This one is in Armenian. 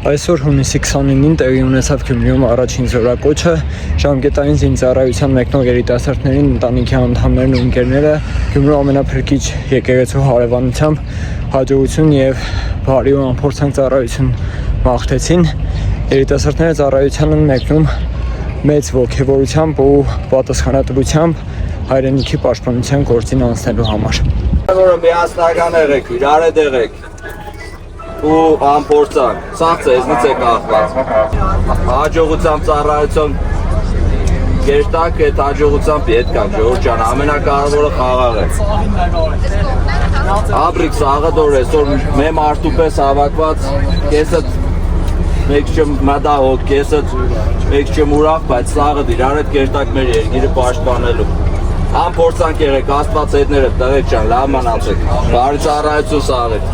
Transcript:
Այսօր հունիսի 29-ին տեղի ունեցավ Գյումրիում առաջին զորակոչը, ժամկետային զինծառայության մեկնող երիտասարդներին, ընտանիքի անդամներն ու ընկերները Գյումրու ամենափրկիչ եկեղեցու հարևանությամբ հաջողություն եւ բարի ու անփորձանք ծառայություն մաղթեցին։ Երիտասարդները ծառայության են մեկնում մեծ ոգևորությամբ ու պատասխանատվությամբ հայրենիքի պաշտպանության գործին անցնելու համար։ Որը միասնական եղեք, իրար եղեք ու անփորձանք, սա ձեզնից է կախված։ Հաջողությամբ ծառայություն կերտակ այդ հաջողությամբ պետք է, Ժողովուրդ ջան, ամենակարևորը խաղաղ է։ Ապրիկ սաղը դոր այսօր մե մարդու պես հավաքված, կեսդ մեկ չեմ մտահոգ, կեսդ մեկ չեմ ուրախ, բայց սաղը իրար հետ կերտակ մեր երկիրը պաշտպանելու։ Անփորձանք եղեք, Աստված հետները տղեկ ջան, լավ մնացեք, բարի ծառայություն սաղեք։